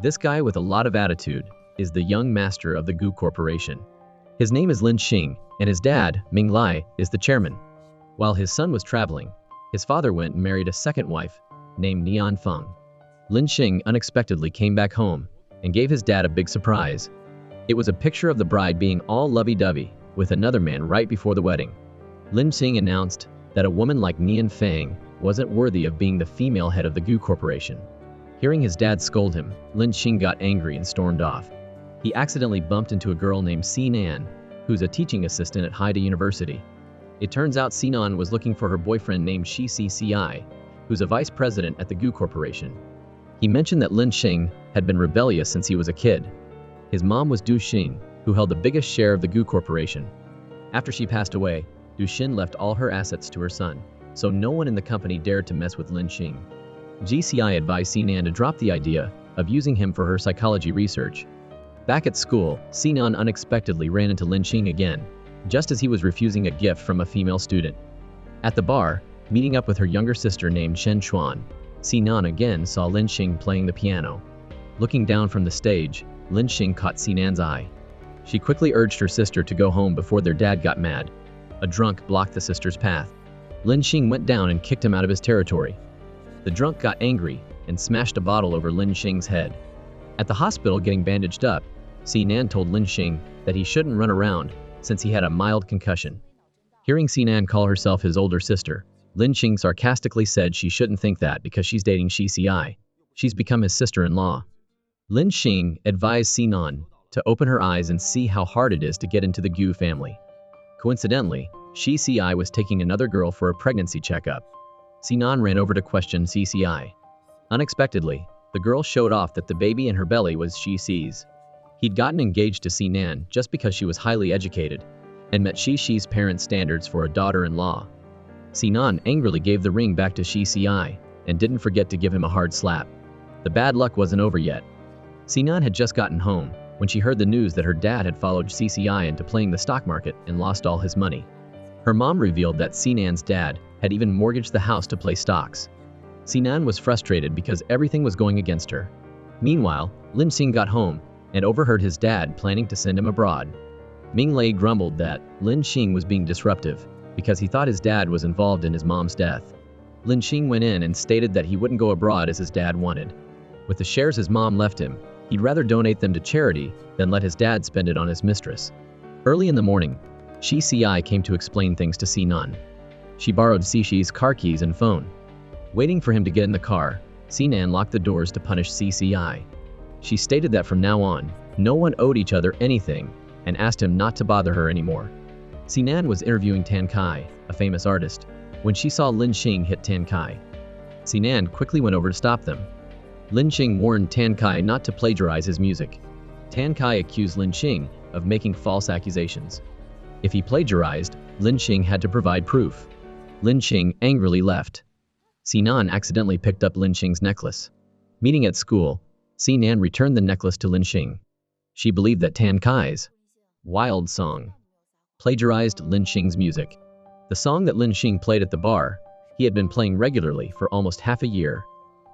This guy with a lot of attitude is the young master of the Gu Corporation. His name is Lin Xing, and his dad, Ming Lai, is the chairman. While his son was traveling, his father went and married a second wife, named Nian Feng. Lin Xing unexpectedly came back home and gave his dad a big surprise. It was a picture of the bride being all lovey-dovey with another man right before the wedding. Lin Xing announced that a woman like Nian Feng wasn't worthy of being the female head of the Gu Corporation. Hearing his dad scold him, Lin Xing got angry and stormed off. He accidentally bumped into a girl named Sinan, who's a teaching assistant at Haida University. It turns out Sinan was looking for her boyfriend named Shi Cci, who's a vice president at the Gu Corporation. He mentioned that Lin Xing had been rebellious since he was a kid. His mom was Du Xin, who held the biggest share of the Gu Corporation. After she passed away, Du Xin left all her assets to her son, so no one in the company dared to mess with Lin Xing. GCI advised Sinan to drop the idea of using him for her psychology research. Back at school, Sinan unexpectedly ran into Lin Xing again, just as he was refusing a gift from a female student. At the bar, meeting up with her younger sister named Shen Chuan, Sinan again saw Lin Xing playing the piano. Looking down from the stage, Lin Xing caught Sinan's eye. She quickly urged her sister to go home before their dad got mad. A drunk blocked the sister's path. Lin Xing went down and kicked him out of his territory. The drunk got angry and smashed a bottle over Lin Xing's head. At the hospital getting bandaged up, Sinan told Lin Xing that he shouldn't run around since he had a mild concussion. Hearing Sinan call herself his older sister, Lin Xing sarcastically said she shouldn't think that because she's dating Shi Cci. She's become his sister-in-law. Lin Xing advised Sinan to open her eyes and see how hard it is to get into the Gu family. Coincidentally, Shi Cci was taking another girl for a pregnancy checkup. Sinan ran over to question Cci. Unexpectedly, the girl showed off that the baby in her belly was Shi Ci's. He'd gotten engaged to Sinan just because she was highly educated and met Shi Ci's parents' standards for a daughter-in-law. Sinan angrily gave the ring back to Shi Cci and didn't forget to give him a hard slap. The bad luck wasn't over yet. Sinan had just gotten home when she heard the news that her dad had followed Cci into playing the stock market and lost all his money. Her mom revealed that Sinan's dad had even mortgaged the house to play stocks. Sinan was frustrated because everything was going against her. Meanwhile, Lin Xing got home and overheard his dad planning to send him abroad. Ming Lai grumbled that Lin Xing was being disruptive because he thought his dad was involved in his mom's death. Lin Xing went in and stated that he wouldn't go abroad as his dad wanted. With the shares his mom left him, he'd rather donate them to charity than let his dad spend it on his mistress. Early in the morning, Shi Cci came to explain things to Sinan. She borrowed Ci's car keys and phone. Waiting for him to get in the car, Sinan locked the doors to punish Cci. She stated that from now on, no one owed each other anything and asked him not to bother her anymore. Sinan was interviewing Tan Kai, a famous artist, when she saw Lin Xing hit Tan Kai. Sinan quickly went over to stop them. Lin Xing warned Tan Kai not to plagiarize his music. Tan Kai accused Lin Xing of making false accusations. If he plagiarized, Lin Xing had to provide proof. Lin Xing angrily left. Sinan accidentally picked up Lin Xing's necklace. Meeting at school, Sinan returned the necklace to Lin Xing. She believed that Tan Kai's Wild Song plagiarized Lin Xing's music. The song that Lin Xing played at the bar, he had been playing regularly for almost half a year.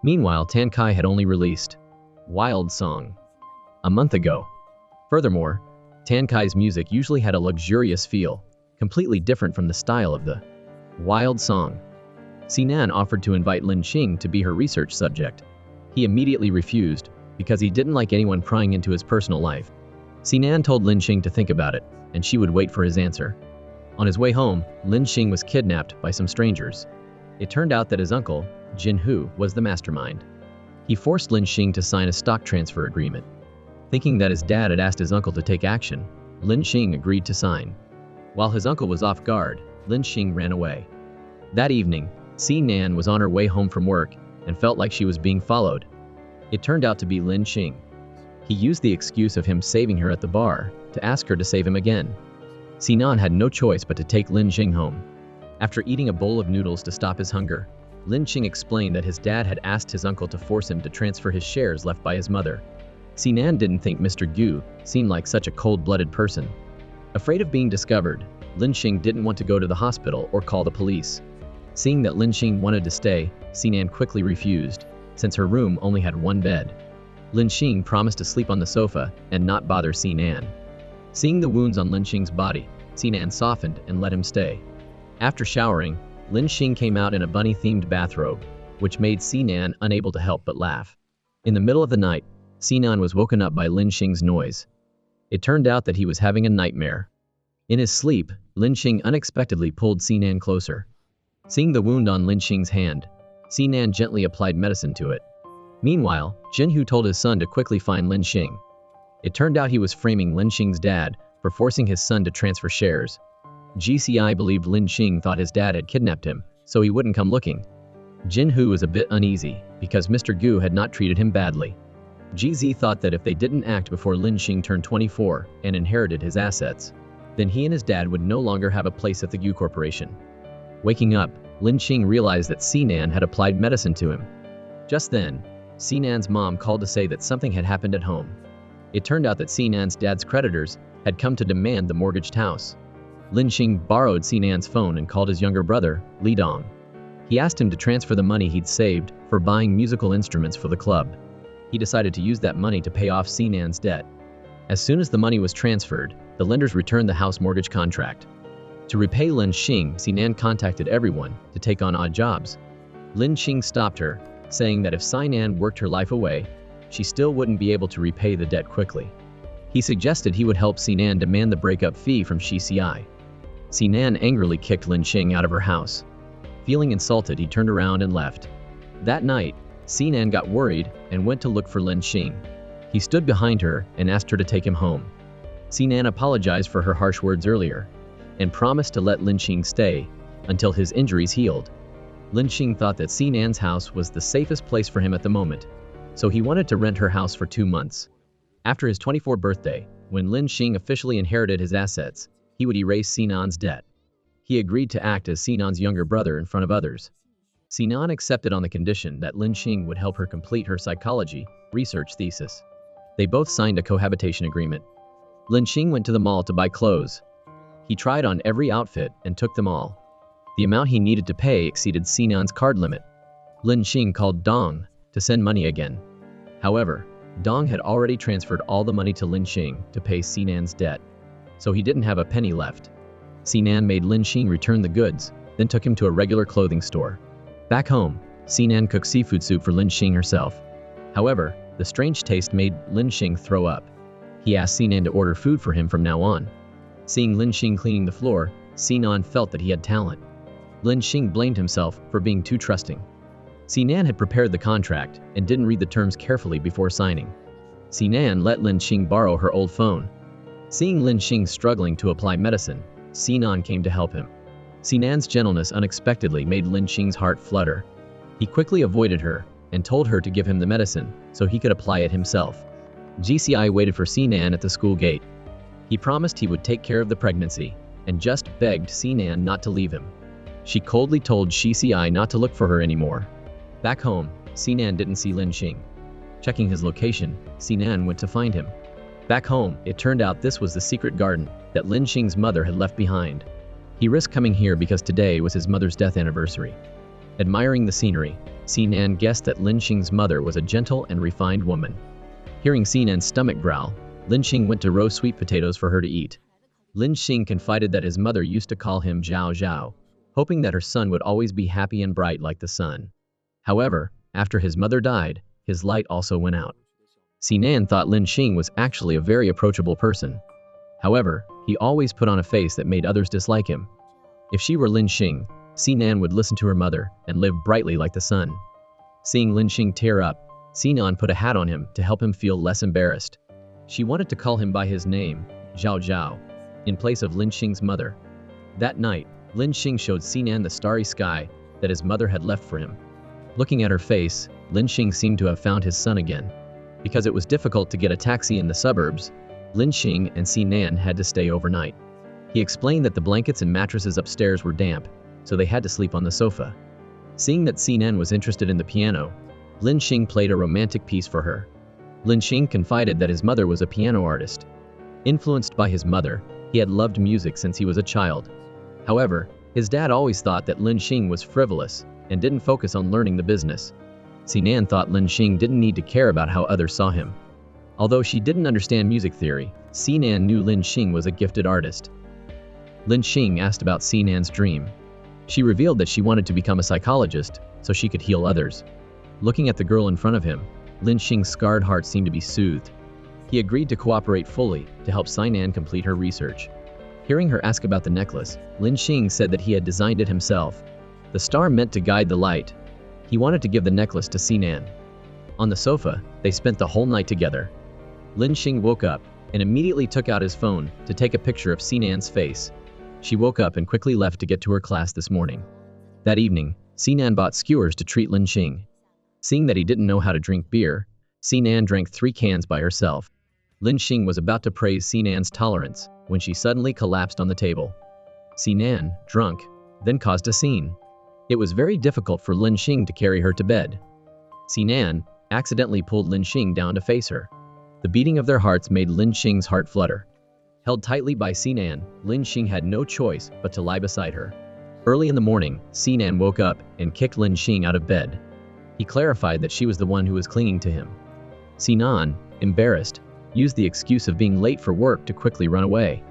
Meanwhile, Tan Kai had only released Wild Song a month ago. Furthermore, Tan Kai's music usually had a luxurious feel, completely different from the style of the Wild Song. Sinan offered to invite Lin Xing to be her research subject. He immediately refused because he didn't like anyone prying into his personal life. Sinan told Lin Xing to think about it, and she would wait for his answer. On his way home, Lin Xing was kidnapped by some strangers. It turned out that his uncle, Jin Hu, was the mastermind. He forced Lin Xing to sign a stock transfer agreement. Thinking that his dad had asked his uncle to take action, Lin Xing agreed to sign. While his uncle was off guard, Lin Xing ran away. That evening, Sinan was on her way home from work and felt like she was being followed. It turned out to be Lin Xing. He used the excuse of him saving her at the bar to ask her to save him again. Sinan had no choice but to take Lin Xing home. After eating a bowl of noodles to stop his hunger, Lin Xing explained that his dad had asked his uncle to force him to transfer his shares left by his mother. Sinan didn't think Mr. Gu seemed like such a cold-blooded person. Afraid of being discovered, Lin Xing didn't want to go to the hospital or call the police. Seeing that Lin Xing wanted to stay, Sinan quickly refused, since her room only had one bed. Lin Xing promised to sleep on the sofa and not bother Sinan. Seeing the wounds on Lin Xing's body, Sinan softened and let him stay. After showering, Lin Xing came out in a bunny-themed bathrobe, which made Sinan unable to help but laugh. In the middle of the night, Sinan was woken up by Lin Xing's noise. It turned out that he was having a nightmare. In his sleep, Lin Xing unexpectedly pulled Sinan closer. Seeing the wound on Lin Xing's hand, Sinan gently applied medicine to it. Meanwhile, Jinhu told his son to quickly find Lin Xing. It turned out he was framing Lin Xing's dad for forcing his son to transfer shares. GCI believed Lin Xing thought his dad had kidnapped him, so he wouldn't come looking. Jinhu was a bit uneasy, because Mr. Gu had not treated him badly. GZ thought that if they didn't act before Lin Xing turned 24 and inherited his assets, then he and his dad would no longer have a place at the Gu Corporation. Waking up, Lin Xing realized that Sinan had applied medicine to him. Just then, Sinan's mom called to say that something had happened at home. It turned out that Sinan's dad's creditors had come to demand the mortgaged house. Lin Xing borrowed Sinan's phone and called his younger brother, Li Dong. He asked him to transfer the money he'd saved for buying musical instruments for the club. He decided to use that money to pay off Sinan's debt. As soon as the money was transferred, the lenders returned the house mortgage contract. To repay Lin Xing, Sinan contacted everyone to take on odd jobs. Lin Xing stopped her, saying that if Sinan worked her life away, she still wouldn't be able to repay the debt quickly. He suggested he would help Sinan demand the breakup fee from GCI. Sinan angrily kicked Lin Xing out of her house. Feeling insulted, he turned around and left. That night, Sinan got worried and went to look for Lin Xing. He stood behind her and asked her to take him home. Sinan apologized for her harsh words earlier and promised to let Lin Xing stay until his injuries healed. Lin Xing thought that Sinan's house was the safest place for him at the moment, so he wanted to rent her house for 2 months. After his 24th birthday, when Lin Xing officially inherited his assets, he would erase Sinan's debt. He agreed to act as Sinan's younger brother in front of others. Sinan accepted on the condition that Lin Xing would help her complete her psychology research thesis. They both signed a cohabitation agreement. Lin Xing went to the mall to buy clothes. He tried on every outfit and took them all. The amount he needed to pay exceeded Sinan's card limit. Lin Xing called Dong to send money again. However, Dong had already transferred all the money to Lin Xing to pay Sinan's debt, so he didn't have a penny left. Sinan made Lin Xing return the goods, then took him to a regular clothing store. Back home, Sinan cooked seafood soup for Lin Xing herself. However, the strange taste made Lin Xing throw up. He asked Sinan to order food for him from now on. Seeing Lin Xing cleaning the floor, Sinan felt that he had talent. Lin Xing blamed himself for being too trusting. Sinan had prepared the contract and didn't read the terms carefully before signing. Sinan let Lin Xing borrow her old phone. Seeing Lin Xing struggling to apply medicine, Sinan came to help him. Sinan's gentleness unexpectedly made Lin Xing's heart flutter. He quickly avoided her and told her to give him the medicine so he could apply it himself. GCI waited for Sinan at the school gate. He promised he would take care of the pregnancy and just begged Sinan not to leave him. She coldly told GCI not to look for her anymore. Back home, Sinan didn't see Lin Xing. Checking his location, Sinan went to find him. Back home, it turned out this was the secret garden that Lin Xing's mother had left behind. He risked coming here because today was his mother's death anniversary. Admiring the scenery, Sinan guessed that Lin Xing's mother was a gentle and refined woman. Hearing Sinan's stomach growl, Lin Xing went to roast sweet potatoes for her to eat. Lin Xing confided that his mother used to call him Zhao Zhao, hoping that her son would always be happy and bright like the sun. However, after his mother died, his light also went out. Sinan thought Lin Xing was actually a very approachable person. However, he always put on a face that made others dislike him. If she were Lin Xing, Sinan would listen to her mother and live brightly like the sun. Seeing Lin Xing tear up, Sinan put a hat on him to help him feel less embarrassed. She wanted to call him by his name, Zhao Zhao, in place of Lin Xing's mother. That night, Lin Xing showed Sinan the starry sky that his mother had left for him. Looking at her face, Lin Xing seemed to have found his son again. Because it was difficult to get a taxi in the suburbs, Lin Xing and Sinan had to stay overnight. He explained that the blankets and mattresses upstairs were damp, so they had to sleep on the sofa. Seeing that Sinan was interested in the piano, Lin Xing played a romantic piece for her. Lin Xing confided that his mother was a piano artist. Influenced by his mother, he had loved music since he was a child. However, his dad always thought that Lin Xing was frivolous and didn't focus on learning the business. Sinan thought Lin Xing didn't need to care about how others saw him. Although she didn't understand music theory, Sinan knew Lin Xing was a gifted artist. Lin Xing asked about Sinan's dream. She revealed that she wanted to become a psychologist so she could heal others. Looking at the girl in front of him, Lin Xing's scarred heart seemed to be soothed. He agreed to cooperate fully to help Sinan complete her research. Hearing her ask about the necklace, Lin Xing said that he had designed it himself. The star meant to guide the light. He wanted to give the necklace to Sinan. On the sofa, they spent the whole night together. Lin Xing woke up and immediately took out his phone to take a picture of Sinan's face. She woke up and quickly left to get to her class this morning. That evening, Sinan bought skewers to treat Lin Xing. Seeing that he didn't know how to drink beer, Sinan drank 3 cans by herself. Lin Xing was about to praise Sinan's tolerance when she suddenly collapsed on the table. Sinan, drunk, then caused a scene. It was very difficult for Lin Xing to carry her to bed. Sinan accidentally pulled Lin Xing down to face her. The beating of their hearts made Lin Xing's heart flutter. Held tightly by Sinan, Lin Xing had no choice but to lie beside her. Early in the morning, Sinan woke up and kicked Lin Xing out of bed. He clarified that she was the one who was clinging to him. Sinan, embarrassed, used the excuse of being late for work to quickly run away.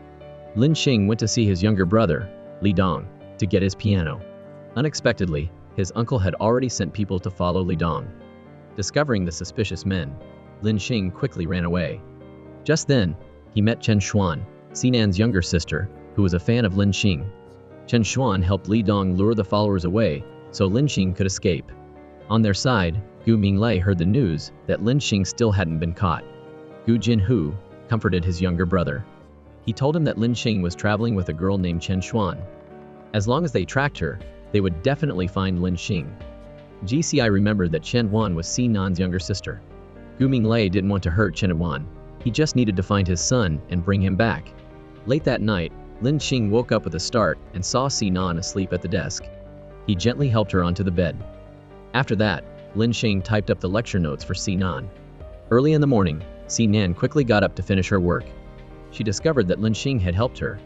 Lin Xing went to see his younger brother, Li Dong, to get his piano. Unexpectedly, his uncle had already sent people to follow Li Dong. Discovering the suspicious men, Lin Xing quickly ran away. Just then, he met Chen Xuan, Sinan's younger sister, who was a fan of Lin Xing. Chen Xuan helped Li Dong lure the followers away so Lin Xing could escape. On their side, Gu Minglei heard the news that Lin Xing still hadn't been caught. Gu Jinhu comforted his younger brother. He told him that Lin Xing was traveling with a girl named Chen Xuan. As long as they tracked her, they would definitely find Lin Xing. GCI remembered that Chen Wan was Sinan's younger sister. Gu Minglei didn't want to hurt Chen Wan. He just needed to find his son and bring him back. Late that night, Lin Xing woke up with a start and saw Sinan asleep at the desk. He gently helped her onto the bed. After that, Lin Xing typed up the lecture notes for Sinan. Early in the morning, Sinan quickly got up to finish her work. She discovered that Lin Xing had helped her.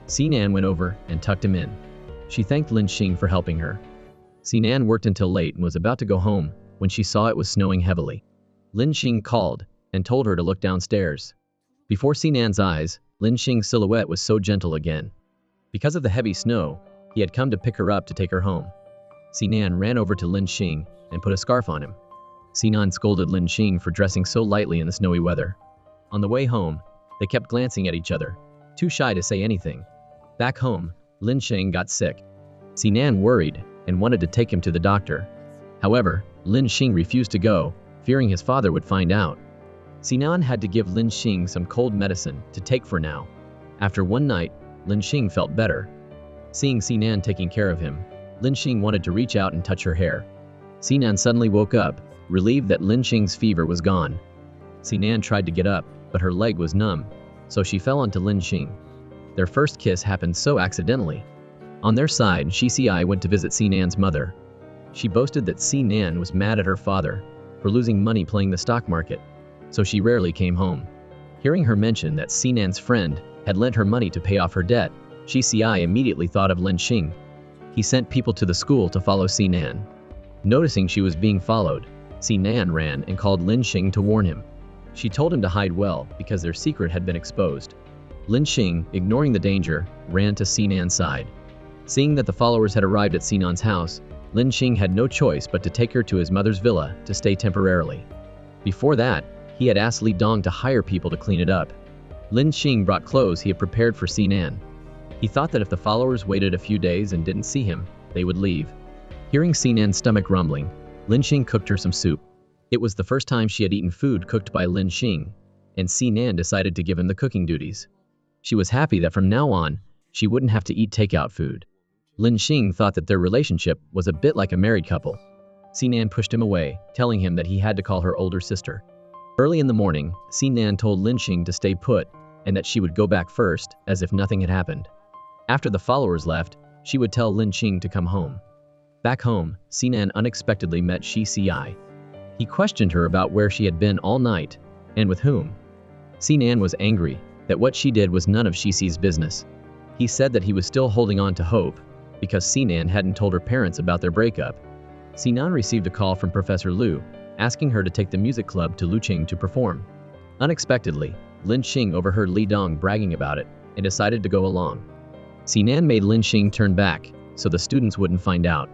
Sinan went over and tucked him in. She thanked Lin Xing for helping her. Sinan worked until late and was about to go home when she saw it was snowing heavily. Lin Xing called and told her to look downstairs. Before Sinan's eyes, Lin Xing's silhouette was so gentle again. Because of the heavy snow, he had come to pick her up to take her home. Sinan ran over to Lin Xing and put a scarf on him. Sinan scolded Lin Xing for dressing so lightly in the snowy weather. On the way home, they kept glancing at each other, too shy to say anything. Back home, Lin Xing got sick. Sinan worried and wanted to take him to the doctor. However, Lin Xing refused to go, fearing his father would find out. Sinan had to give Lin Xing some cold medicine to take for now. After one night, Lin Xing felt better. Seeing Sinan taking care of him, Lin Xing wanted to reach out and touch her hair. Sinan suddenly woke up, relieved that Lin Xing's fever was gone. Sinan tried to get up, but her leg was numb, so she fell onto Lin Xing. Their first kiss happened so accidentally. On their side, Shi went to visit Sinan's mother. She boasted that Sinan was mad at her father for losing money playing the stock market, so she rarely came home. Hearing her mention that Sinan's friend had lent her money to pay off her debt, Shi immediately thought of Lin Xing. He sent people to the school to follow Sinan. Noticing she was being followed, Sinan ran and called Lin Xing to warn him. She told him to hide well because their secret had been exposed. Lin Xing, ignoring the danger, ran to Sinan's side. Seeing that the followers had arrived at Sinan's house, Lin Xing had no choice but to take her to his mother's villa to stay temporarily. Before that, he had asked Li Dong to hire people to clean it up. Lin Xing brought clothes he had prepared for Sinan. He thought that if the followers waited a few days and didn't see him, they would leave. Hearing Sinan's stomach rumbling, Lin Xing cooked her some soup. It was the first time she had eaten food cooked by Lin Xing, and Sinan decided to give him the cooking duties. She was happy that from now on, she wouldn't have to eat takeout food. Lin Xing thought that their relationship was a bit like a married couple. Sinan pushed him away, telling him that he had to call her older sister. Early in the morning, Sinan told Lin Xing to stay put and that she would go back first, as if nothing had happened. After the followers left, she would tell Lin Xing to come home. Back home, Sinan unexpectedly met Shi. He questioned her about where she had been all night, and with whom. Sinan was angry that what she did was none of Shi's business. He said that he was still holding on to hope, because Sinan hadn't told her parents about their breakup. Sinan received a call from Professor Liu, asking her to take the music club to Luqing to perform. Unexpectedly, Lin Xing overheard Li Dong bragging about it and decided to go along. Sinan made Lin Xing turn back so the students wouldn't find out.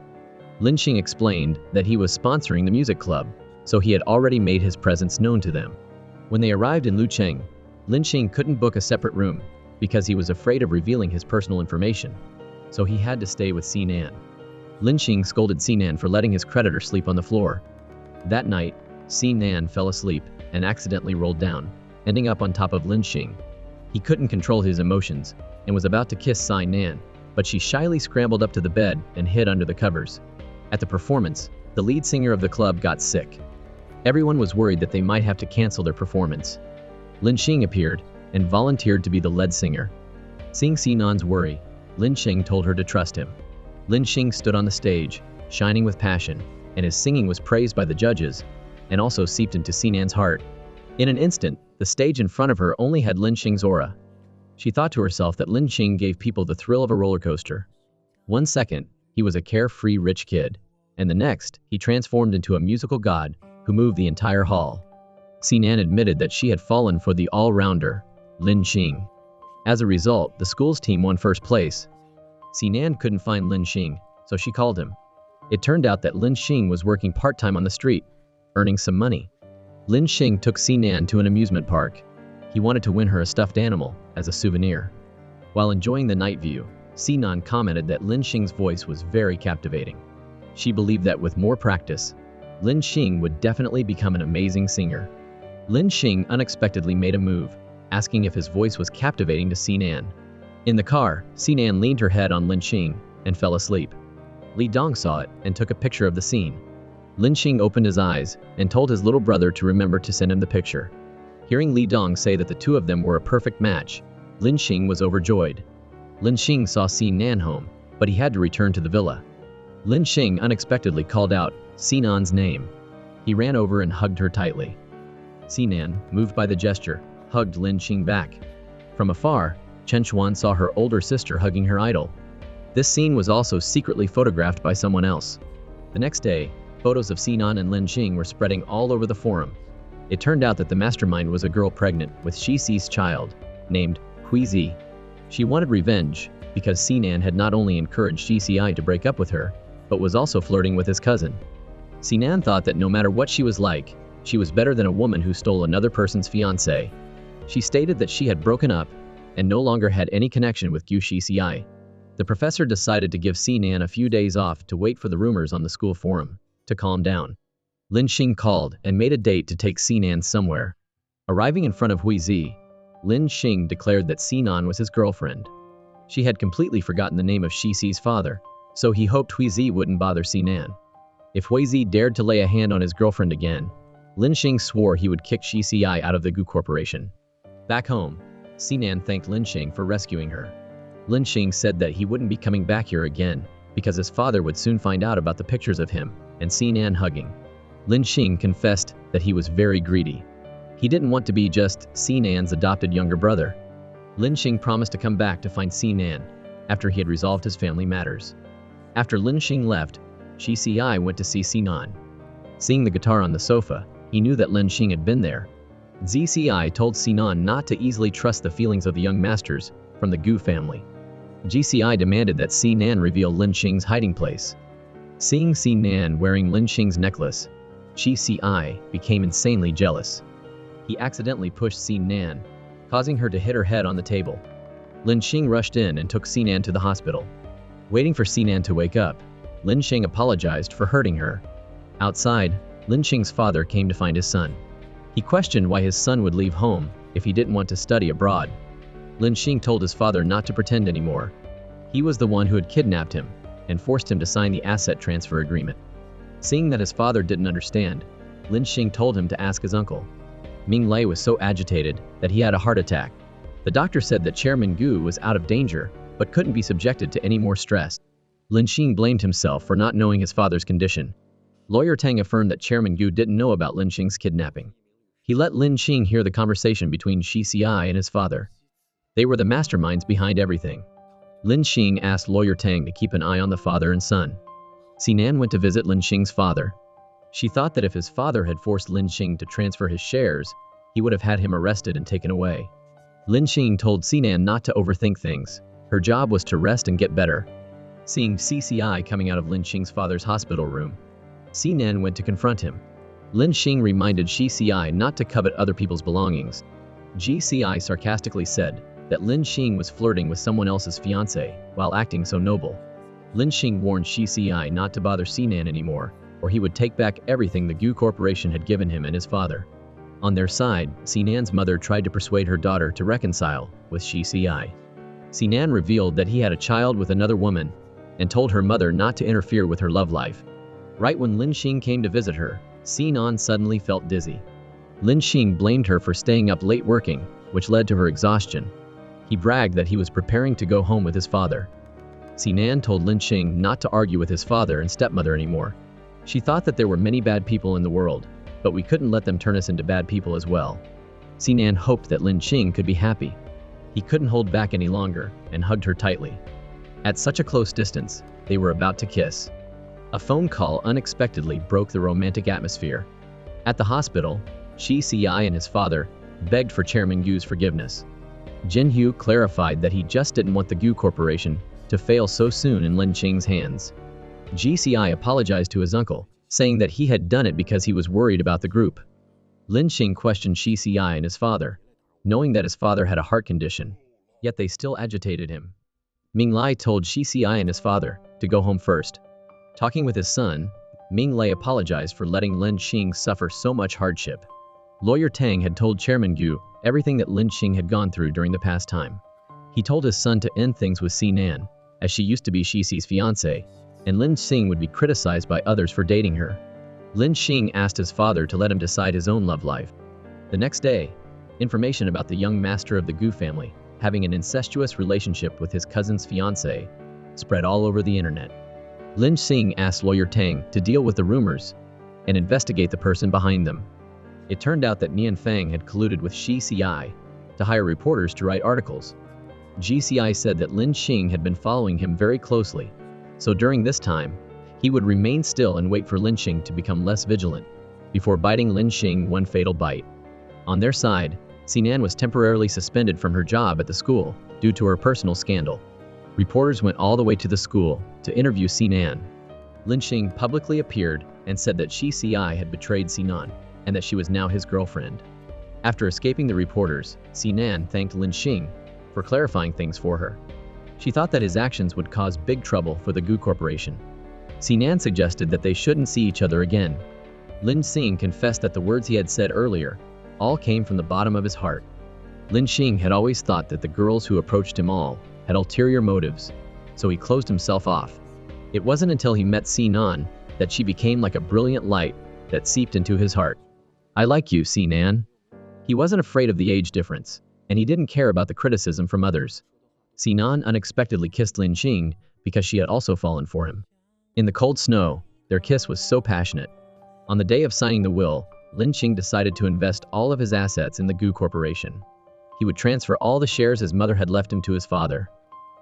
Lin Xing explained that he was sponsoring the music club, so he had already made his presence known to them. When they arrived in Luqing, Lin Xing couldn't book a separate room because he was afraid of revealing his personal information, so he had to stay with Sinan. Lin Xing scolded Sinan for letting his creditor sleep on the floor. That night, Sinan fell asleep and accidentally rolled down, ending up on top of Lin Xing. He couldn't control his emotions and was about to kiss Sinan, but she shyly scrambled up to the bed and hid under the covers. At the performance, the lead singer of the club got sick. Everyone was worried that they might have to cancel their performance. Lin Xing appeared and volunteered to be the lead singer. Seeing Sinan's worry, Lin Xing told her to trust him. Lin Xing stood on the stage, shining with passion, and his singing was praised by the judges and also seeped into Sinan's heart. In an instant, the stage in front of her only had Lin Xing's aura. She thought to herself that Lin Xing gave people the thrill of a roller coaster. 1 second, he was a carefree rich kid, and the next, he transformed into a musical god who moved the entire hall. Sinan admitted that she had fallen for the all-rounder, Lin Xing. As a result, the school's team won first place. Sinan couldn't find Lin Xing, so she called him. It turned out that Lin Xing was working part-time on the street, earning some money. Lin Xing took Sinan to an amusement park. He wanted to win her a stuffed animal as a souvenir. While enjoying the night view, Sinan commented that Lin Xing's voice was very captivating. She believed that with more practice, Lin Xing would definitely become an amazing singer. Lin Xing unexpectedly made a move, asking if his voice was captivating to Sinan. In the car, Sinan leaned her head on Lin Xing and fell asleep. Li Dong saw it and took a picture of the scene. Lin Xing opened his eyes and told his little brother to remember to send him the picture. Hearing Li Dong say that the two of them were a perfect match, Lin Xing was overjoyed. Lin Xing saw Sinan home, but he had to return to the villa. Lin Xing unexpectedly called out Sinan's name. He ran over and hugged her tightly. Sinan, moved by the gesture, hugged Lin Xing back. From afar, Chen Xuan saw her older sister hugging her idol. This scene was also secretly photographed by someone else. The next day, photos of Sinan and Lin Xing were spreading all over the forum. It turned out that the mastermind was a girl pregnant with Shixi's child, named Huizi. She wanted revenge because Sinan had not only encouraged Shixi to break up with her, but was also flirting with his cousin. Sinan thought that no matter what she was like, she was better than a woman who stole another person's fiancé. She stated that she had broken up and no longer had any connection with Gu Shixi. The professor decided to give Sinan a few days off to wait for the rumors on the school forum to calm down. Lin Xing called and made a date to take Sinan somewhere. Arriving in front of Huizi, Lin Xing declared that Sinan was his girlfriend. She had completely forgotten the name of Shixi's father, so he hoped Huizi wouldn't bother Sinan. If Huizi dared to lay a hand on his girlfriend again, Lin Xing swore he would kick Shixi out of the Gu Corporation. Back home, Sinan thanked Lin Xing for rescuing her. Lin Xing said that he wouldn't be coming back here again because his father would soon find out about the pictures of him and Sinan hugging. Lin Xing confessed that he was very greedy. He didn't want to be just Sinan's adopted younger brother. Lin Xing promised to come back to find Sinan after he had resolved his family matters. After Lin Xing left, Shixi went to see Sinan. Seeing the guitar on the sofa, he knew that Lin Xing had been there. Zci told Sinan not to easily trust the feelings of the young masters from the Gu family. Gci demanded that Sinan reveal Lin Xing's hiding place. Seeing Sinan wearing Lin Xing's necklace, Gci became insanely jealous. He accidentally pushed Sinan, causing her to hit her head on the table. Lin Xing rushed in and took Sinan to the hospital. Waiting for Sinan to wake up, Lin Xing apologized for hurting her. Outside, Lin Xing's father came to find his son. He questioned why his son would leave home if he didn't want to study abroad. Lin Xing told his father not to pretend anymore. He was the one who had kidnapped him and forced him to sign the asset transfer agreement. Seeing that his father didn't understand, Lin Xing told him to ask his uncle. Ming Lei was so agitated that he had a heart attack. The doctor said that Chairman Gu was out of danger but couldn't be subjected to any more stress. Lin Xing blamed himself for not knowing his father's condition. Lawyer Tang affirmed that Chairman Gu didn't know about Lin Xing's kidnapping. He let Lin Xing hear the conversation between Shixi and his father. They were the masterminds behind everything. Lin Xing asked Lawyer Tang to keep an eye on the father and son. Sinan went to visit Lin Xing's father. She thought that if his father had forced Lin Xing to transfer his shares, he would have had him arrested and taken away. Lin Xing told Sinan not to overthink things. Her job was to rest and get better. Seeing CCI coming out of Lin Xing's father's hospital room, Sinan went to confront him. Lin Xing reminded CCI not to covet other people's belongings. GCI sarcastically said that Lin Xing was flirting with someone else's fiancé while acting so noble. Lin Xing warned CCI not to bother Sinan anymore, or he would take back everything the Gu Corporation had given him and his father. On their side, Sinan's mother tried to persuade her daughter to reconcile with CCI. Sinan revealed that he had a child with another woman and told her mother not to interfere with her love life. Right when Lin Xing came to visit her, Sinan suddenly felt dizzy. Lin Xing blamed her for staying up late working, which led to her exhaustion. He bragged that he was preparing to go home with his father. Sinan told Lin Xing not to argue with his father and stepmother anymore. She thought that there were many bad people in the world, but we couldn't let them turn us into bad people as well. Sinan hoped that Lin Xing could be happy. He couldn't hold back any longer and hugged her tightly. At such a close distance, they were about to kiss. A phone call unexpectedly broke the romantic atmosphere. At the hospital, Shi Xiai and his father begged for Chairman Gu's forgiveness. Jin Hu clarified that he just didn't want the Gu Corporation to fail so soon in Lin Xing's hands. GCI apologized to his uncle, saying that he had done it because he was worried about the group. Lin Xing questioned Shi Xiai and his father, knowing that his father had a heart condition, yet they still agitated him. Ming Lai told Shi Xiai and his father to go home first. Talking with his son, Ming Lai apologized for letting Lin Xing suffer so much hardship. Lawyer Tang had told Chairman Gu everything that Lin Xing had gone through during the past time. He told his son to end things with Sinan, as she used to be Shi Xi's fiancé, and Lin Xing would be criticized by others for dating her. Lin Xing asked his father to let him decide his own love life. The next day, information about the young master of the Gu family having an incestuous relationship with his cousin's fiancé spread all over the internet. Lin Xing asked Lawyer Tang to deal with the rumors and investigate the person behind them. It turned out that Nian Fang had colluded with Shi Xiai to hire reporters to write articles. GCI said that Lin Xing had been following him very closely, so during this time, he would remain still and wait for Lin Xing to become less vigilant before biting Lin Xing one fatal bite. On their side, Sinan was temporarily suspended from her job at the school due to her personal scandal. Reporters went all the way to the school to interview Sinan. Lin Xing publicly appeared and said that Shi Xiai had betrayed Sinan and that she was now his girlfriend. After escaping the reporters, Sinan thanked Lin Xing for clarifying things for her. She thought that his actions would cause big trouble for the Gu Corporation. Sinan suggested that they shouldn't see each other again. Lin Xing confessed that the words he had said earlier all came from the bottom of his heart. Lin Xing had always thought that the girls who approached him all had ulterior motives, so he closed himself off. It wasn't until he met Sinan that she became like a brilliant light that seeped into his heart. "I like you, Sinan." He wasn't afraid of the age difference, and he didn't care about the criticism from others. Sinan unexpectedly kissed Lin Xing because she had also fallen for him. In the cold snow, their kiss was so passionate. On the day of signing the will, Lin Xing decided to invest all of his assets in the Gu Corporation. He would transfer all the shares his mother had left him to his father.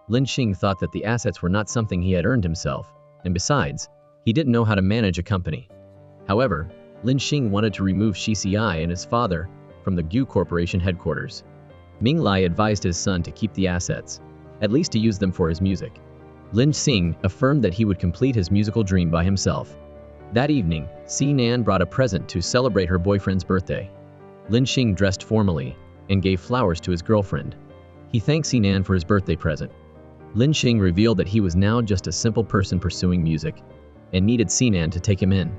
Lin Xing thought that the assets were not something he had earned himself, and besides, he didn't know how to manage a company. However, Lin Xing wanted to remove Shi Xiai and his father from the Gu Corporation headquarters. Ming Lai advised his son to keep the assets, at least to use them for his music. Lin Xing affirmed that he would complete his musical dream by himself. That evening, Sinan brought a present to celebrate her boyfriend's birthday. Lin Xing dressed formally and gave flowers to his girlfriend. He thanked Sinan for his birthday present. Lin Xing revealed that he was now just a simple person pursuing music and needed Sinan to take him in.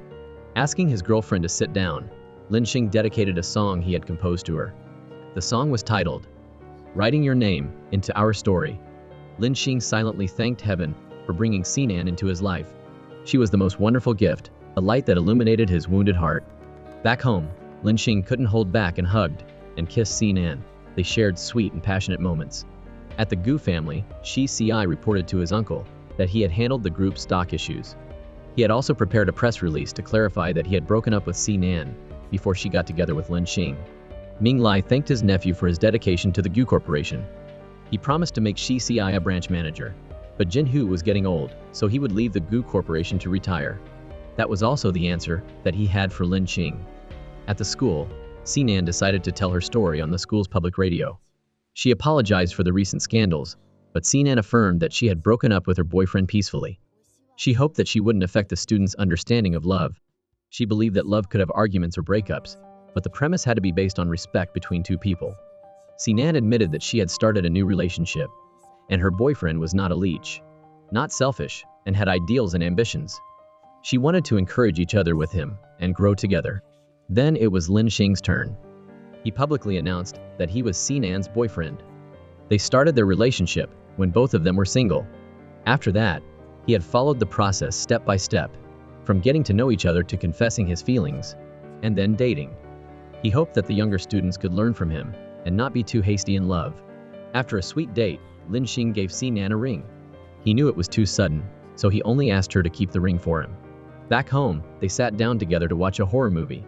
Asking his girlfriend to sit down, Lin Xing dedicated a song he had composed to her. The song was titled, "Writing Your Name into Our Story." Lin Xing silently thanked heaven for bringing Sinan into his life. She was the most wonderful gift, a light that illuminated his wounded heart. Back home, Lin Xing couldn't hold back and hugged and kissed Sinan. They shared sweet and passionate moments. At the Gu family, Shi Xiai reported to his uncle that he had handled the group's stock issues. He had also prepared a press release to clarify that he had broken up with Sinan before she got together with Lin Xing. Ming Lai thanked his nephew for his dedication to the Gu Corporation. He promised to make Shi Xiai a branch manager. But Jinhu was getting old, so he would leave the Gu Corporation to retire. That was also the answer that he had for Lin Xing. At the school, Sinan decided to tell her story on the school's public radio. She apologized for the recent scandals, but Sinan affirmed that she had broken up with her boyfriend peacefully. She hoped that she wouldn't affect the students' understanding of love. She believed that love could have arguments or breakups, but the premise had to be based on respect between two people. Sinan admitted that she had started a new relationship, and her boyfriend was not a leech, not selfish, and had ideals and ambitions. She wanted to encourage each other with him and grow together. Then it was Lin Xing's turn. He publicly announced that he was Sinan's boyfriend. They started their relationship when both of them were single. After that, he had followed the process step by step, from getting to know each other to confessing his feelings, and then dating. He hoped that the younger students could learn from him and not be too hasty in love. After a sweet date, Lin Xing gave Sinan a ring. He knew it was too sudden, so he only asked her to keep the ring for him. Back home, they sat down together to watch a horror movie.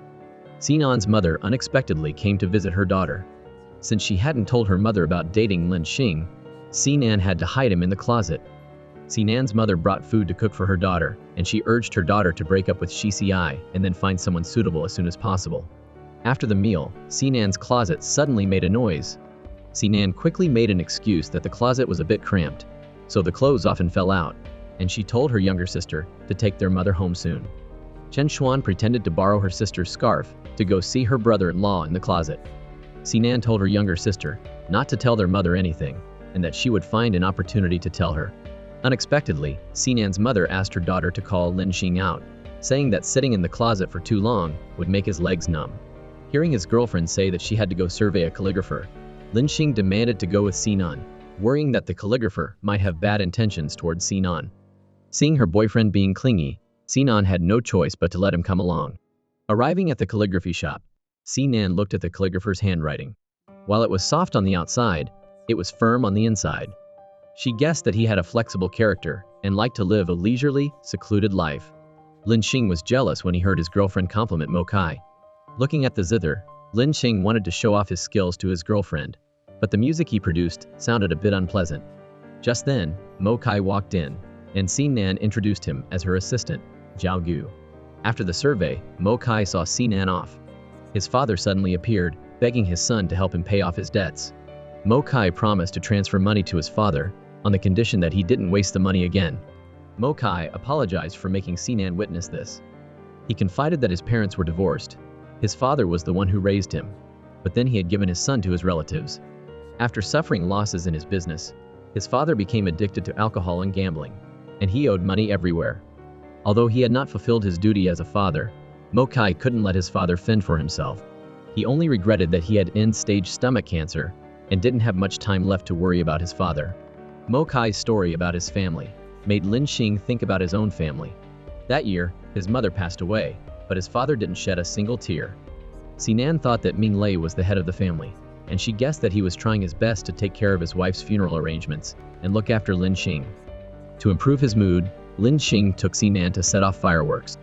Sinan's mother unexpectedly came to visit her daughter. Since she hadn't told her mother about dating Lin Xing, Sinan had to hide him in the closet. Sinan's mother brought food to cook for her daughter, and she urged her daughter to break up with Xi and then find someone suitable as soon as possible. After the meal, Sinan's closet suddenly made a noise. Sinan quickly made an excuse that the closet was a bit cramped, so the clothes often fell out, and she told her younger sister to take their mother home soon. Chen Xuan pretended to borrow her sister's scarf to go see her brother-in-law in the closet. Sinan told her younger sister not to tell their mother anything, and that she would find an opportunity to tell her. Unexpectedly, Sinan's mother asked her daughter to call Lin Xing out, saying that sitting in the closet for too long would make his legs numb. Hearing his girlfriend say that she had to go survey a calligrapher, Lin Xing demanded to go with Sinan, worrying that the calligrapher might have bad intentions towards Sinan. Seeing her boyfriend being clingy, Sinan had no choice but to let him come along. Arriving at the calligraphy shop, Sinan looked at the calligrapher's handwriting. While it was soft on the outside, it was firm on the inside. She guessed that he had a flexible character and liked to live a leisurely, secluded life. Lin Xing was jealous when he heard his girlfriend compliment Mo Kai. Looking at the zither, Lin Xing wanted to show off his skills to his girlfriend, but the music he produced sounded a bit unpleasant. Just then, Mo Kai walked in, and Sinan introduced him as her assistant, Zhao Gu. After the survey, Mo Kai saw Sinan off. His father suddenly appeared, begging his son to help him pay off his debts. Mo Kai promised to transfer money to his father, on the condition that he didn't waste the money again. Mo Kai apologized for making Sinan witness this. He confided that his parents were divorced. His father was the one who raised him, but then he had given his son to his relatives. After suffering losses in his business, his father became addicted to alcohol and gambling, and he owed money everywhere. Although he had not fulfilled his duty as a father, Mo Kai couldn't let his father fend for himself. He only regretted that he had end-stage stomach cancer and didn't have much time left to worry about his father. Mo Kai's story about his family made Lin Xing think about his own family. That year, his mother passed away, but his father didn't shed a single tear. Sinan thought that Ming Lei was the head of the family, and she guessed that he was trying his best to take care of his wife's funeral arrangements and look after Lin Xing. To improve his mood, Lin Xing took Sinan to set off fireworks.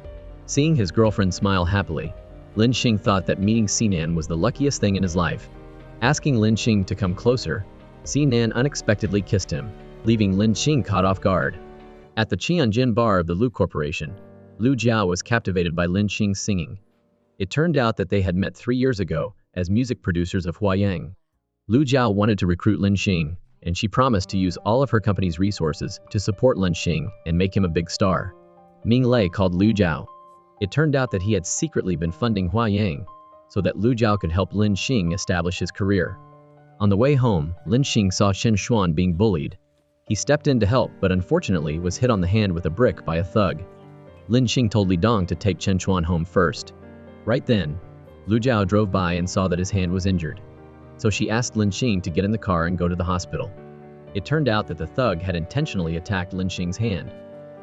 Seeing his girlfriend smile happily, Lin Xing thought that meeting Sinan was the luckiest thing in his life. Asking Lin Xing to come closer, Sinan unexpectedly kissed him, leaving Lin Xing caught off guard. At the Qianjin bar of the Lu Corporation, Lu Jiao was captivated by Lin Xing's singing. It turned out that they had met 3 years ago as music producers of Huayang. Lu Jiao wanted to recruit Lin Xing, and she promised to use all of her company's resources to support Lin Xing and make him a big star. Ming Lei called Lu Jiao. It turned out that he had secretly been funding Huayang, so that Lu Jiao could help Lin Xing establish his career. On the way home, Lin Xing saw Chen Xuan being bullied. He stepped in to help, but unfortunately was hit on the hand with a brick by a thug. Lin Xing told Li Dong to take Chen Xuan home first. Right then, Lu Jiao drove by and saw that his hand was injured. So she asked Lin Xing to get in the car and go to the hospital. It turned out that the thug had intentionally attacked Lin Xing's hand,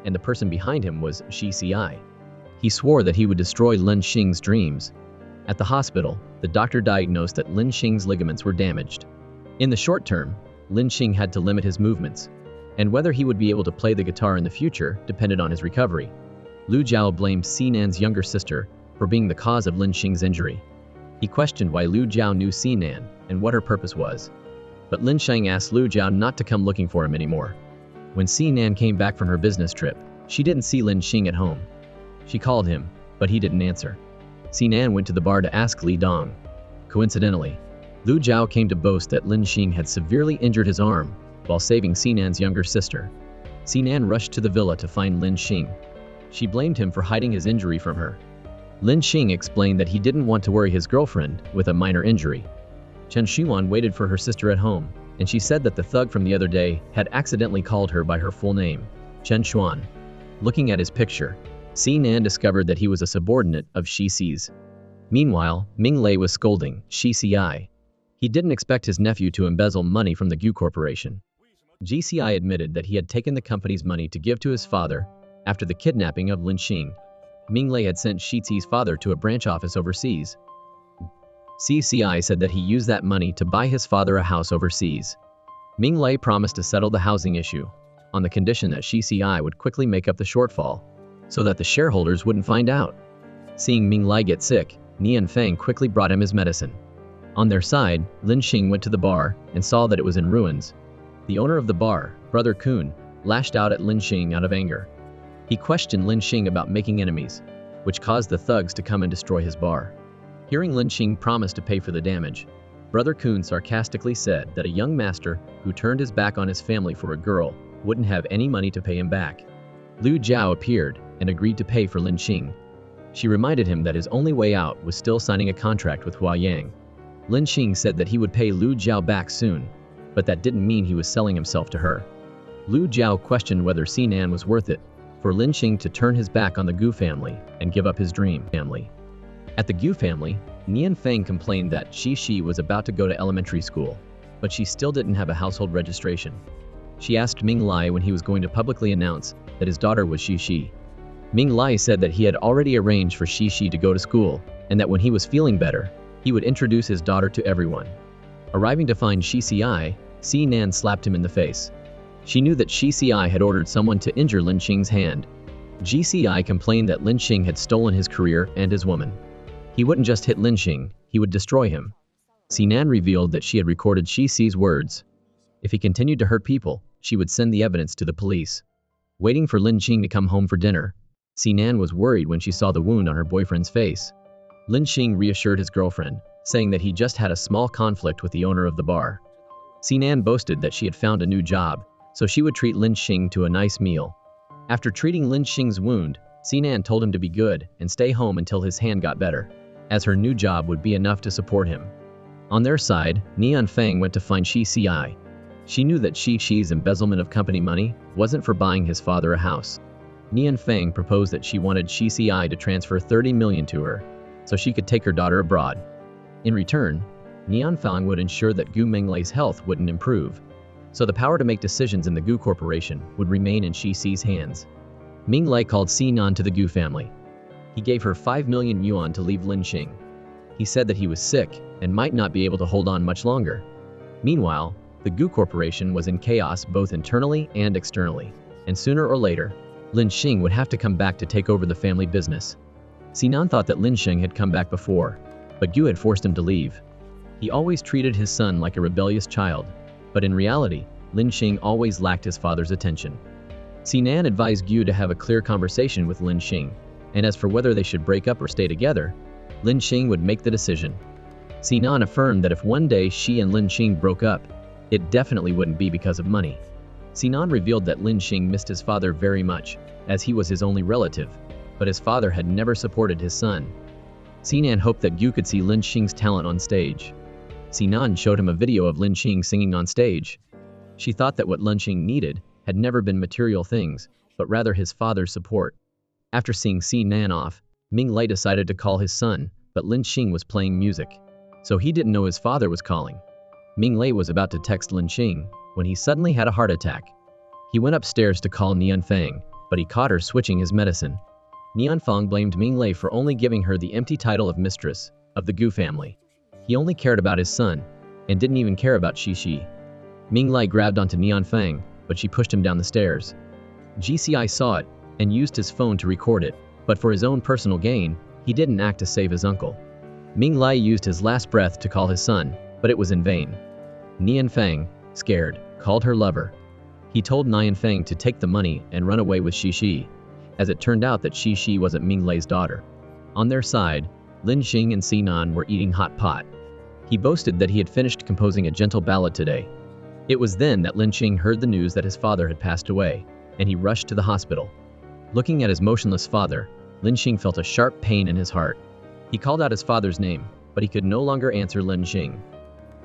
and the person behind him was Xi. He swore that he would destroy Lin Xing's dreams. At the hospital, the doctor diagnosed that Lin Xing's ligaments were damaged. In the short term, Lin Xing had to limit his movements, and whether he would be able to play the guitar in the future depended on his recovery. Lu Jiao blamed Sinan's younger sister for being the cause of Lin Xing's injury. He questioned why Lu Jiao knew Sinan and what her purpose was. But Lin Xing asked Lu Jiao not to come looking for him anymore. When Si Nan came back from her business trip, she didn't see Lin Xing at home. She called him, but he didn't answer. Si Nan went to the bar to ask Li Dong. Coincidentally, Lu Jiao came to boast that Lin Xing had severely injured his arm while saving Si Nan's younger sister. Si Nan rushed to the villa to find Lin Xing. She blamed him for hiding his injury from her. Lin Xing explained that he didn't want to worry his girlfriend with a minor injury. Chen Xuan waited for her sister at home, and she said that the thug from the other day had accidentally called her by her full name, Chen Xuan. Looking at his picture, Si Nan discovered that he was a subordinate of Shi Xi's. Meanwhile, Ming Lei was scolding Shi Ci. He didn't expect his nephew to embezzle money from the Gu Corporation. GCI admitted that he had taken the company's money to give to his father after the kidnapping of Lin Xing. Ming Lei had sent Shi Ci's father to a branch office overseas. CCI said that he used that money to buy his father a house overseas. Ming Lei promised to settle the housing issue, on the condition that Shi Ci would quickly make up the shortfall, so that the shareholders wouldn't find out. Seeing Ming Lei get sick, Nian Feng quickly brought him his medicine. On their side, Lin Xing went to the bar and saw that it was in ruins. The owner of the bar, Brother Kun, lashed out at Lin Xing out of anger. He questioned Lin Xing about making enemies, which caused the thugs to come and destroy his bar. Hearing Lin Xing promise to pay for the damage, Brother Kun sarcastically said that a young master who turned his back on his family for a girl wouldn't have any money to pay him back. Lu Jiao appeared and agreed to pay for Lin Xing. She reminded him that his only way out was still signing a contract with Hua Yang. Lin Xing said that he would pay Lu Jiao back soon, but that didn't mean he was selling himself to her. Lu Jiao questioned whether Si Nan was worth it for Lin Xing to turn his back on the Gu family and give up his dream family. At the Gu family, Nian Feng complained that Shi was about to go to elementary school, but she still didn't have a household registration. She asked Ming Lai when he was going to publicly announce that his daughter was Shi. Ming Lai said that he had already arranged for Shi to go to school, and that when he was feeling better, he would introduce his daughter to everyone. Arriving to find Shi Ci, Si Nan slapped him in the face. She knew that Shi Ci had ordered someone to injure Lin Xing's hand. GCI complained that Lin Xing had stolen his career and his woman. He wouldn't just hit Lin Xing, he would destroy him. Si Nan revealed that she had recorded Shi Ci's words. If he continued to hurt people, she would send the evidence to the police. Waiting for Lin Xing to come home for dinner, Si Nan was worried when she saw the wound on her boyfriend's face. Lin Xing reassured his girlfriend, saying that he just had a small conflict with the owner of the bar. Si Nan boasted that she had found a new job, so she would treat Lin Xing to a nice meal. After treating Lin Xing's wound, Si Nan told him to be good and stay home until his hand got better, as her new job would be enough to support him. On their side, Nian Feng went to find Shi Ci. She knew that Shi's embezzlement of company money wasn't for buying his father a house. Nian Feng proposed that she wanted Shi Ci to transfer 30 million to her, so she could take her daughter abroad. In return, Nian Feng would ensure that Gu Minglei's health wouldn't improve, so the power to make decisions in the Gu Corporation would remain in Shi's hands. Ming Lei called Si Nan to the Gu family. He gave her 5 million yuan to leave Lin Xing. He said that he was sick and might not be able to hold on much longer. Meanwhile, the Gu Corporation was in chaos both internally and externally, and sooner or later, Lin Xing would have to come back to take over the family business. Si Nan thought that Lin Xing had come back before, but Gu had forced him to leave. He always treated his son like a rebellious child, but in reality, Lin Xing always lacked his father's attention. Si Nan advised Gu to have a clear conversation with Lin Xing, and as for whether they should break up or stay together, Lin Xing would make the decision. Si Nan affirmed that if one day she and Lin Xing broke up, it definitely wouldn't be because of money. Si Nan revealed that Lin Xing missed his father very much, as he was his only relative, but his father had never supported his son. Si Nan hoped that Gu could see Lin Xing's talent on stage. Si Nan showed him a video of Lin Xing singing on stage. She thought that what Lin Xing needed had never been material things, but rather his father's support. After seeing Si Nan off, Ming Lei decided to call his son, but Lin Xing was playing music, so he didn't know his father was calling. Ming Lei was about to text Lin Xing when he suddenly had a heart attack. He went upstairs to call Nian Feng, but he caught her switching his medicine. Nian Feng blamed Ming Lei for only giving her the empty title of mistress of the Gu family. He only cared about his son, and didn't even care about Shi. Ming Lei grabbed onto Nian Feng, but she pushed him down the stairs. GCI saw it, and used his phone to record it, but for his own personal gain, he didn't act to save his uncle. Ming Lei used his last breath to call his son, but it was in vain. Nian Feng, scared, called her lover. He told Nian Feng to take the money and run away with Xi, as it turned out that Xi wasn't Ming Lei's daughter. On their side, Lin Xing and Sinan were eating hot pot. He boasted that he had finished composing a gentle ballad today. It was then that Lin Xing heard the news that his father had passed away, and he rushed to the hospital. Looking at his motionless father, Lin Xing felt a sharp pain in his heart. He called out his father's name, but he could no longer answer Lin Xing.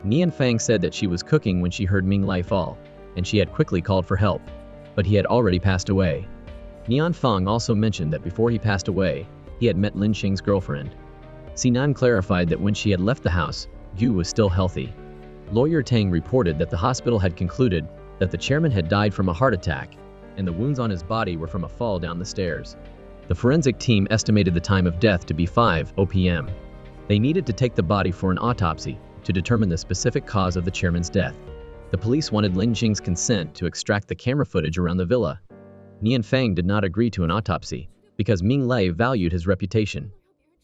Nian Feng said that she was cooking when she heard Ming Lai fall, and she had quickly called for help, but he had already passed away. Nian Feng also mentioned that before he passed away, he had met Lin Xing's girlfriend. Sinan clarified that when she had left the house, Gu was still healthy. Lawyer Tang reported that the hospital had concluded that the chairman had died from a heart attack, and the wounds on his body were from a fall down the stairs. The forensic team estimated the time of death to be 5:00 p.m. They needed to take the body for an autopsy to determine the specific cause of the chairman's death. The police wanted Lin Xing's consent to extract the camera footage around the villa. Nian Feng did not agree to an autopsy because Ming Lai valued his reputation.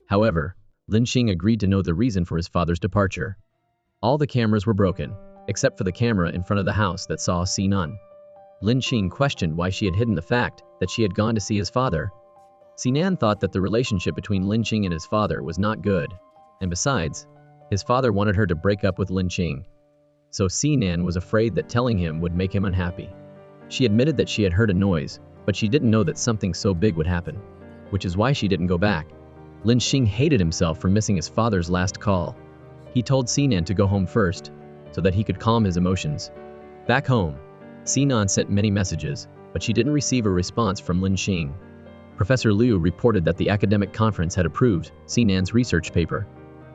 However, Lin Xing agreed to know the reason for his father's departure. All the cameras were broken, except for the camera in front of the house that saw Sinan. Lin Xing questioned why she had hidden the fact that she had gone to see his father. Sinan thought that the relationship between Lin Xing and his father was not good, and besides, his father wanted her to break up with Lin Xing. So Sinan was afraid that telling him would make him unhappy. She admitted that she had heard a noise, but she didn't know that something so big would happen, which is why she didn't go back. Lin Xing hated himself for missing his father's last call. He told Sinan to go home first, so that he could calm his emotions. Back home, Sinan sent many messages, but she didn't receive a response from Lin Xing. Professor Liu reported that the academic conference had approved Sinan's research paper.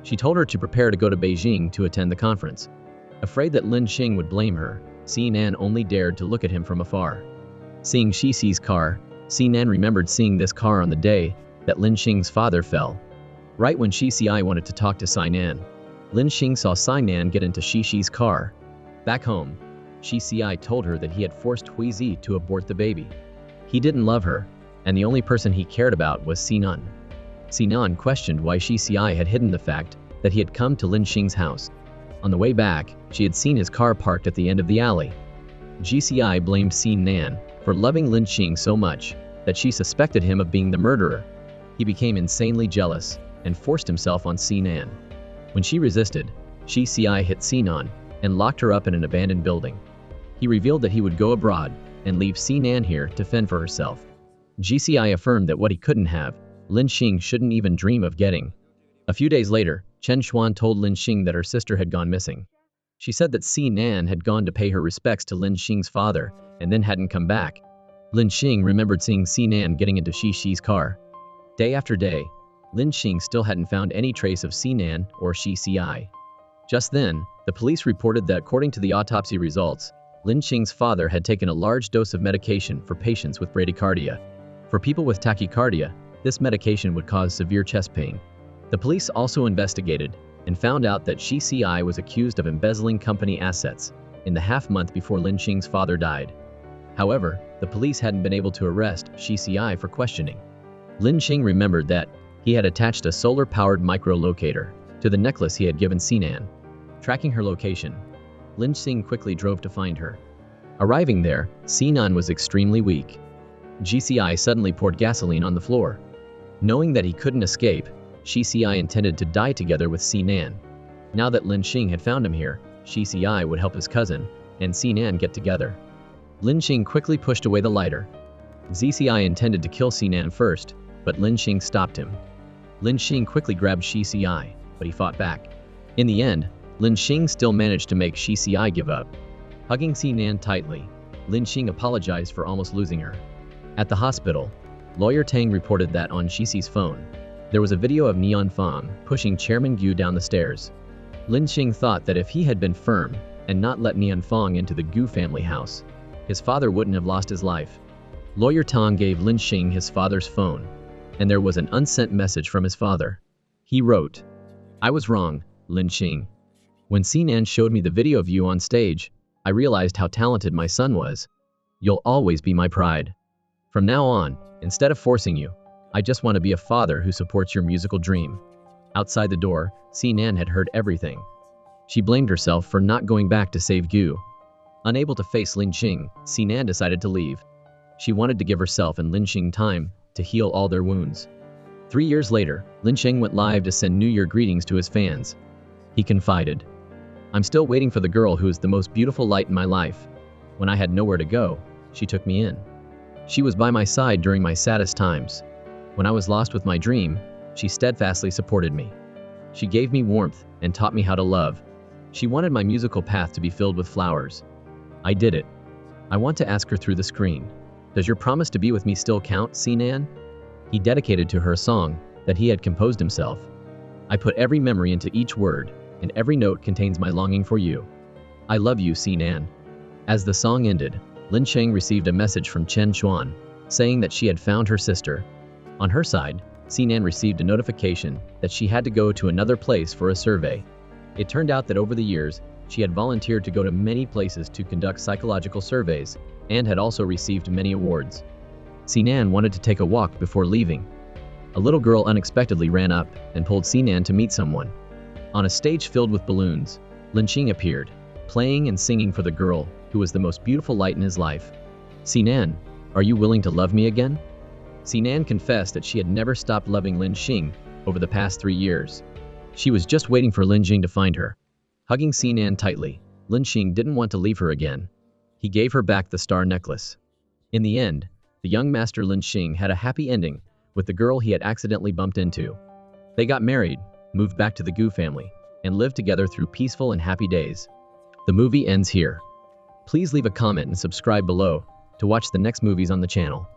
She told her to prepare to go to Beijing to attend the conference. Afraid that Lin Xing would blame her, Sinan only dared to look at him from afar. Seeing Xi's car, Sinan remembered seeing this car on the day that Lin Xing's father fell. Right when Xi wanted to talk to Sinan, Lin Xing saw Sinan get into Xi's car. Back home, Xi told her that he had forced Huizi to abort the baby. He didn't love her, and the only person he cared about was Sinan. Sinan questioned why Xi had hidden the fact that he had come to Lin Xing's house. On the way back, she had seen his car parked at the end of the alley. Xi blamed Sinan for loving Lin Xing so much that she suspected him of being the murderer. He became insanely jealous and forced himself on Sinan. When she resisted, Xi hit Sinan and locked her up in an abandoned building. He revealed that he would go abroad and leave Sinan here to fend for herself. Xi affirmed that what he couldn't have, Lin Xing shouldn't even dream of getting. A few days later, Chen Xuan told Lin Xing that her sister had gone missing. She said that Sinan had gone to pay her respects to Lin Xing's father and then hadn't come back. Lin Xing remembered seeing Sinan getting into Xi's car. Day after day, Lin Xing still hadn't found any trace of Sinan or Xi. Just then, the police reported that according to the autopsy results, Lin Xing's father had taken a large dose of medication for patients with bradycardia. For people with tachycardia, this medication would cause severe chest pain. The police also investigated and found out that Xi was accused of embezzling company assets in the half-month before Lin Xing's father died. However, the police hadn't been able to arrest Xi for questioning. Lin Xing remembered that he had attached a solar-powered micro-locator to the necklace he had given Sinan. Tracking her location, Lin Xing quickly drove to find her. Arriving there, Sinan was extremely weak. Xi suddenly poured gasoline on the floor. Knowing that he couldn't escape, Xi intended to die together with Sinan. Now that Lin Xing had found him here, Xi would help his cousin and Sinan get together. Lin Xing quickly pushed away the lighter. Xi intended to kill Sinan first, but Lin Xing stopped him. Lin Xing quickly grabbed Xi, but he fought back. In the end, Lin Xing still managed to make Xi give up. Hugging Sinan tightly, Lin Xing apologized for almost losing her. At the hospital, Lawyer Tang reported that on Xi's phone, there was a video of Nian Feng pushing Chairman Gu down the stairs. Lin Xing thought that if he had been firm and not let Nian Feng into the Gu family house, his father wouldn't have lost his life. Lawyer Tang gave Lin Xing his father's phone, and there was an unsent message from his father. He wrote, "I was wrong, Lin Xing. When Sinan showed me the video of you on stage, I realized how talented my son was. You'll always be my pride. From now on, instead of forcing you, I just want to be a father who supports your musical dream." Outside the door, Sinan had heard everything. She blamed herself for not going back to save Gu. Unable to face Lin Xing, Sinan decided to leave. She wanted to give herself and Lin Xing time to heal all their wounds. 3 years later, Lin Xing went live to send New Year greetings to his fans. He confided, "I'm still waiting for the girl who is the most beautiful light in my life. When I had nowhere to go, she took me in. She was by my side during my saddest times. When I was lost with my dream, she steadfastly supported me. She gave me warmth and taught me how to love. She wanted my musical path to be filled with flowers. I did it. I want to ask her through the screen, does your promise to be with me still count, Sinan?" He dedicated to her a song that he had composed himself. "I put every memory into each word, and every note contains my longing for you. I love you, Sinan." As the song ended, Lin Xing received a message from Chen Xuan, saying that she had found her sister. On her side, Sinan received a notification that she had to go to another place for a survey. It turned out that over the years, she had volunteered to go to many places to conduct psychological surveys, and had also received many awards. Sinan wanted to take a walk before leaving. A little girl unexpectedly ran up and pulled Sinan to meet someone. On a stage filled with balloons, Lin Xing appeared, playing and singing for the girl who was the most beautiful light in his life. "Sinan, are you willing to love me again?" Sinan confessed that she had never stopped loving Lin Xing over the past 3 years. She was just waiting for Lin Xing to find her. Hugging Sinan tightly, Lin Xing didn't want to leave her again. He gave her back the star necklace. In the end, the young master Lin Xing had a happy ending with the girl he had accidentally bumped into. They got married, moved back to the Gu family, and lived together through peaceful and happy days. The movie ends here. Please leave a comment and subscribe below to watch the next movies on the channel.